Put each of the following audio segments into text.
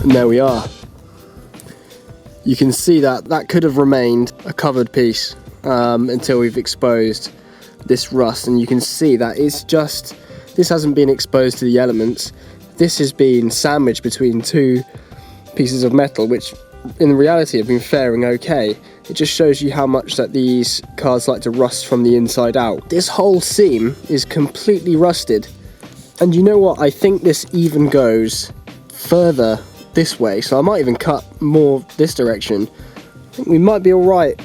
And there we are. You can see that that could have remained a covered piece until we've exposed this rust, and you can see that it's just, this hasn't been exposed to the elements. This has been sandwiched between two pieces of metal, which in reality have been faring okay. It just shows you how much that these cars like to rust from the inside out. This whole seam is completely rusted. And you know what, I think this even goes further this way, so I might even cut more this direction. I think we might be alright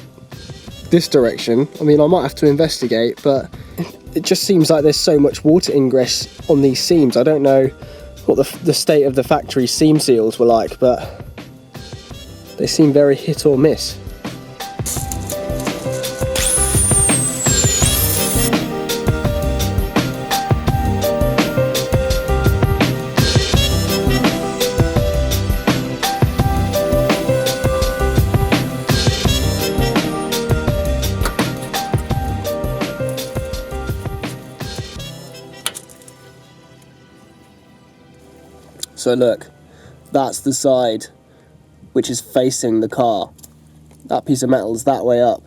this direction. I mean, I might have to investigate, but it just seems like there's so much water ingress on these seams. I don't know what the state of the factory seam seals were like, but they seem very hit or miss. So look, that's the side which is facing the car. That piece of metal is that way up.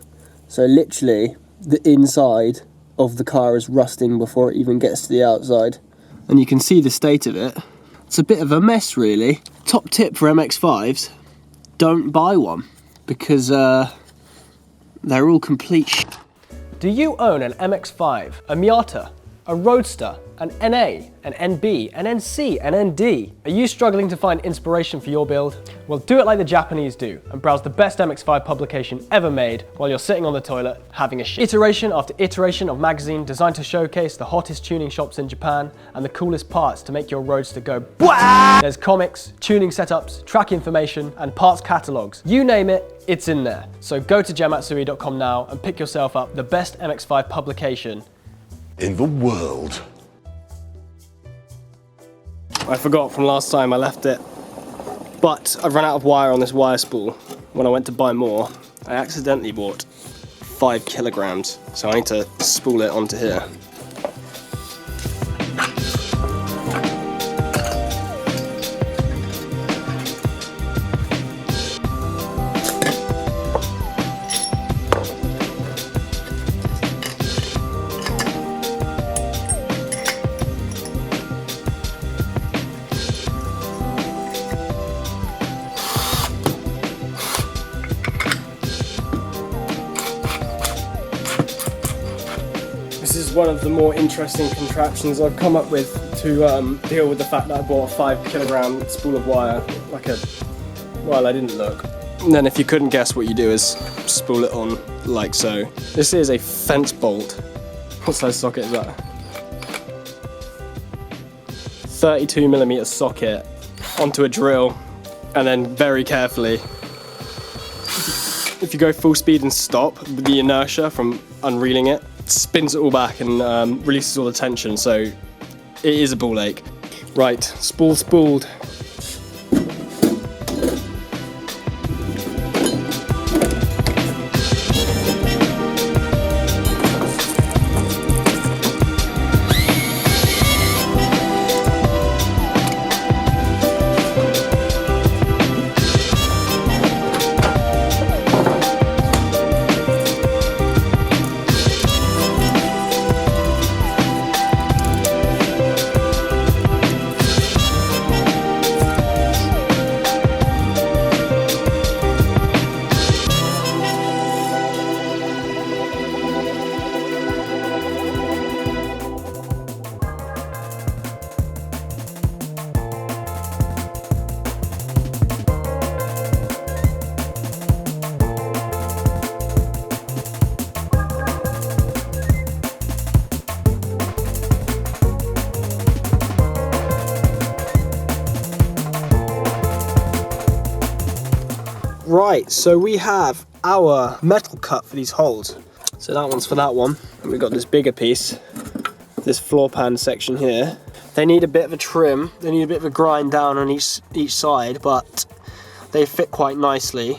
So literally, the inside of the car is rusting before it even gets to the outside. And you can see the state of it. It's a bit of a mess, really. Top tip for MX5s, don't buy one, because they're all complete shit. Do you own an MX5, a Miata, a Roadster, an NA, an NB, an NC, an ND? Are you struggling to find inspiration for your build? Well, do it like the Japanese do and browse the best MX5 publication ever made while you're sitting on the toilet having a shit. Iteration after iteration of magazine designed to showcase the hottest tuning shops in Japan and the coolest parts to make your Roadster go BWAAAAH! There's comics, tuning setups, track information, and parts catalogs. You name it, it's in there. So go to Jematsui.com now and pick yourself up the best MX5 publication in the world. I forgot from last time I left it, but I've run out of wire on this wire spool. When I went to buy more, I accidentally bought 5 kilograms, so I need to spool it onto here. This is one of the more interesting contraptions I've come up with to deal with the fact that I bought a 5 kilogram spool of wire, well, I didn't look. And then if you couldn't guess, what you do is spool it on like so. This is a fence bolt. What size socket is that? 32mm socket onto a drill, and then very carefully, if you go full speed and stop, with the inertia from unreeling it, spins it all back and releases all the tension, so it is a ball ache. Right, spool spooled. Right, so we have our metal cut for these holes. So that one's for that one, and we've got this bigger piece, this floor pan section here. They need a bit of a trim, they need a bit of a grind down on each side, but they fit quite nicely.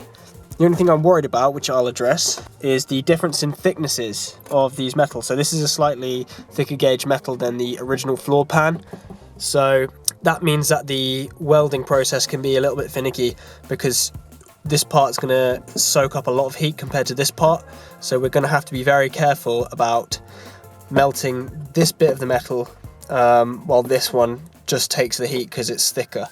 The only thing I'm worried about, which I'll address, is the difference in thicknesses of these metals. So this is a slightly thicker gauge metal than the original floor pan. So that means that the welding process can be a little bit finicky because this part's going to soak up a lot of heat compared to this part. So we're going to have to be very careful about melting this bit of the metal while this one just takes the heat because it's thicker.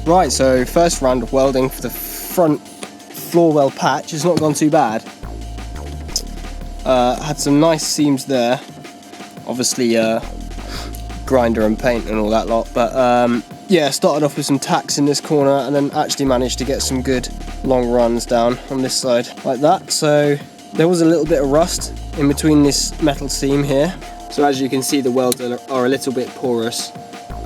Right, so first round of welding for the front floor well patch. It's not gone too bad. Had some nice seams there. Obviously grinder and paint and all that lot. But yeah, started off with some tacks in this corner and then actually managed to get some good long runs down on this side like that. So there was a little bit of rust in between this metal seam here. So as you can see, the welds are a little bit porous.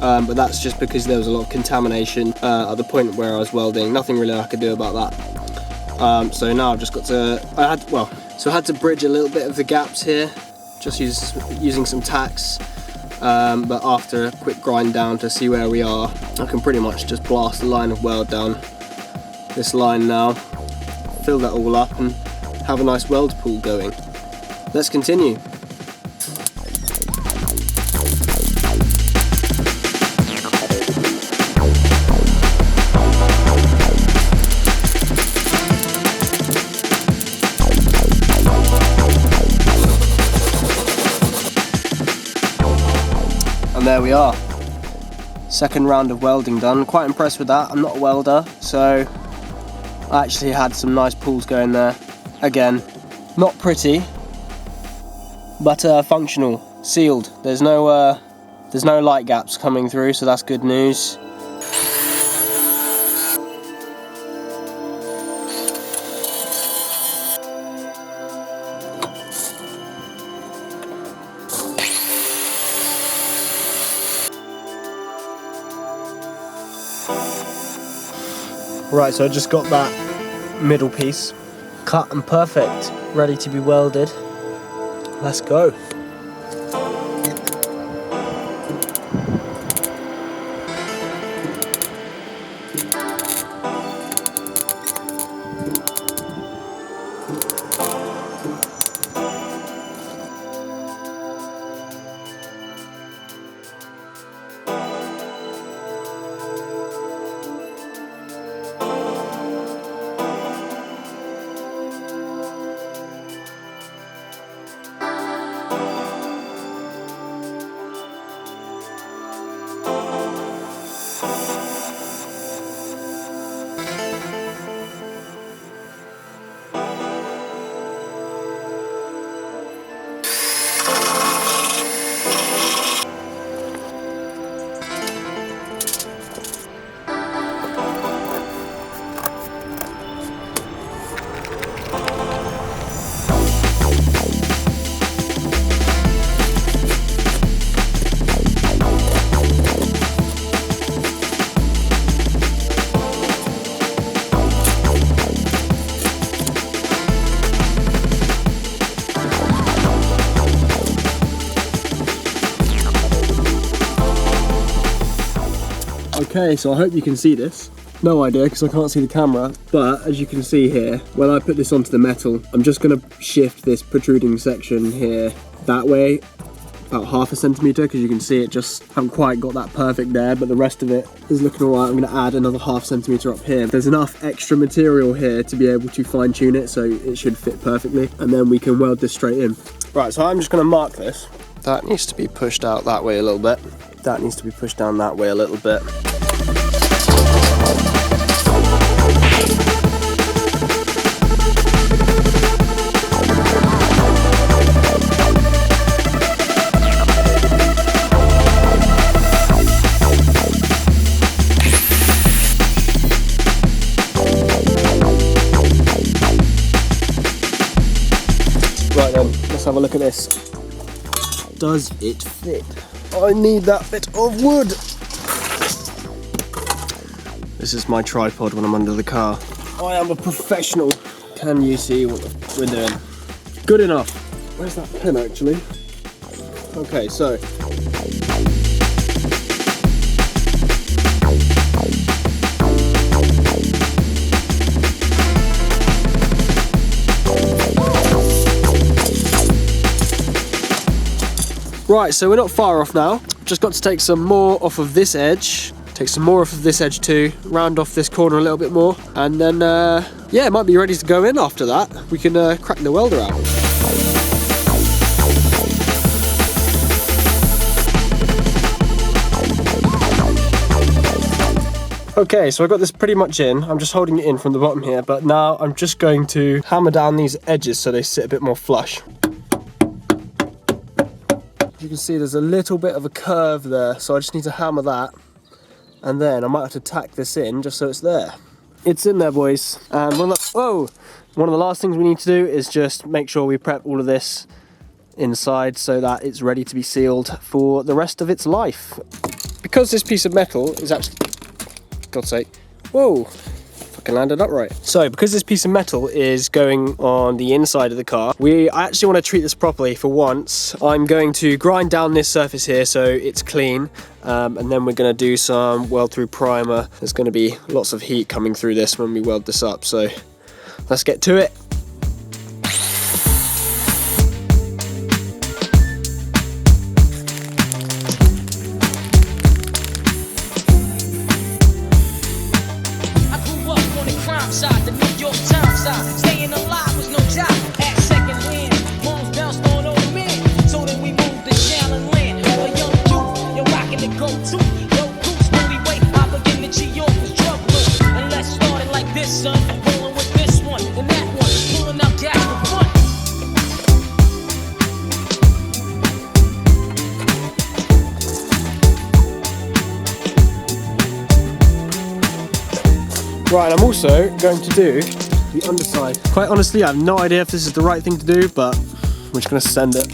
But that's just because there was a lot of contamination at the point where I was welding. Nothing really I could do about that. So now I've just got to, I had to bridge a little bit of the gaps here, just using some tacks. But after a quick grind down to see where we are, I can pretty much just blast the line of weld down this line now, fill that all up and have a nice weld pool going. Let's continue. And there we are, second round of welding done. Quite impressed with that. I'm not a welder, so I actually had some nice pulls going there. Again, not pretty, but functional, sealed. There's no light gaps coming through, so that's good news. Right, so I just got that middle piece cut and perfect, ready to be welded. Let's go. Okay, so I hope you can see this. No idea because I can't see the camera, but as you can see here, when I put this onto the metal, I'm just going to shift this protruding section here that way, about ½ centimetre, because you can see it just haven't quite got that perfect there, but the rest of it is looking alright. I'm going to add another ½ centimetre up here. There's enough extra material here to be able to fine tune it, so it should fit perfectly, and then we can weld this straight in. Right, so I'm just going to mark this. That needs to be pushed out that way a little bit. That needs to be pushed down that way a little bit. this. Does it fit? I need that bit of wood. This is my tripod when I'm under the car. I am a professional. Can you see what we're doing? Good enough. Where's that pin actually? Okay, so. Right, so we're not far off now. Just got to take some more off of this edge. Take some more off of this edge too. Round off this corner a little bit more. And then, yeah, it might be ready to go in after that. We can crack the welder out. Okay, so I got this pretty much in. I'm just holding it in from the bottom here, but now I'm just going to hammer down these edges so they sit a bit more flush. You can see there's a little bit of a curve there, so I just need to hammer that. And then I might have to tack this in just so it's there. It's in there, boys. And one of the last things we need to do is just make sure we prep all of this inside so that it's ready to be sealed for the rest of its life. Because this piece of metal is actually, God's sake, whoa, fucking landed upright. So because this piece of metal is going on the inside of the car, I actually want to treat this properly for once. I'm going to grind down this surface here so it's clean. And then we're going to do some weld through primer. There's going to be lots of heat coming through this when we weld this up, so let's get to it. I grew up on the crime side, the New York Times side. Staying alive was no job at second hand. Moms bounced on old men, so then we moved to Shallon Land. A young youth, you're rocking the go-to. Yo, goose, really wait, I begin to G York was drug loose. And let's start it like this, son. Rolling with this one and that one, pulling out gas for fun. Right, I'm also going to do the underside. Quite honestly, I have no idea if this is the right thing to do, but we're just going to send it.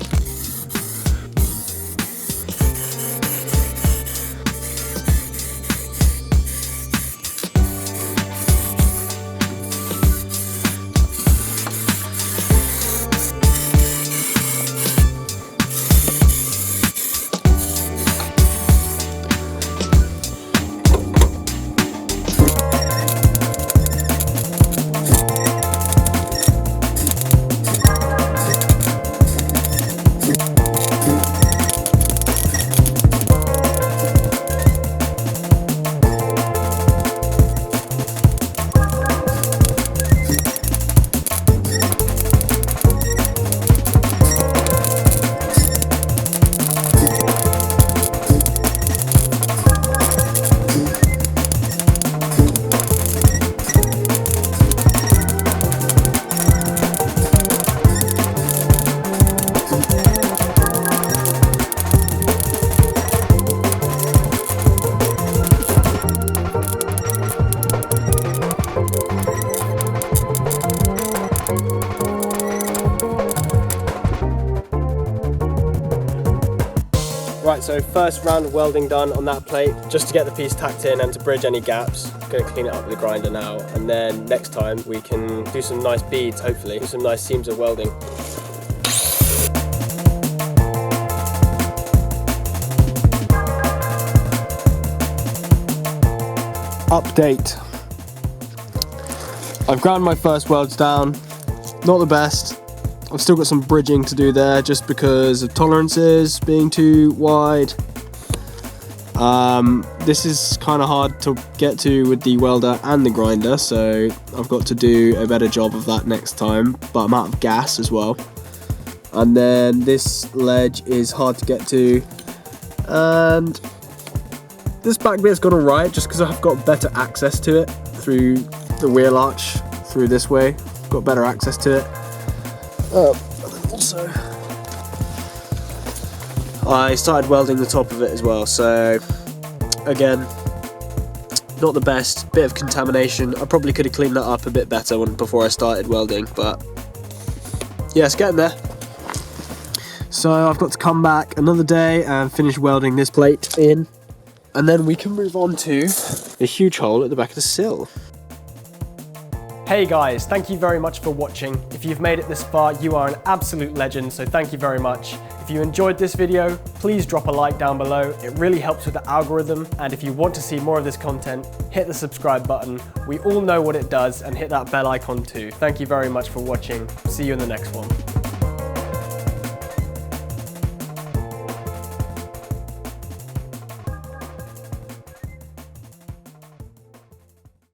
Right, so first round of welding done on that plate, just to get the piece tacked in and to bridge any gaps. Going to clean it up with the grinder now, and then next time we can do some nice beads, hopefully, do some nice seams of welding. Update. I've ground my first welds down, not the best. I've still got some bridging to do there just because of tolerances being too wide. This is kind of hard to get to with the welder and the grinder, so I've got to do a better job of that next time, but I'm out of gas as well. And then this ledge is hard to get to, and this back bit's gone alright just because I've got better access to it through the wheel arch, through this way. Got better access to it. And then also, I started welding the top of it as well, so again, not the best, bit of contamination. I probably could have cleaned that up a bit better before I started welding, but yeah, it's getting there. So I've got to come back another day and finish welding this plate in, and then we can move on to a huge hole at the back of the sill. Hey guys, thank you very much for watching. If you've made it this far, you are an absolute legend, so thank you very much. If you enjoyed this video, please drop a like down below. It really helps with the algorithm, and if you want to see more of this content, hit the subscribe button. We all know what it does, and hit that bell icon too. Thank you very much for watching. See you in the next one.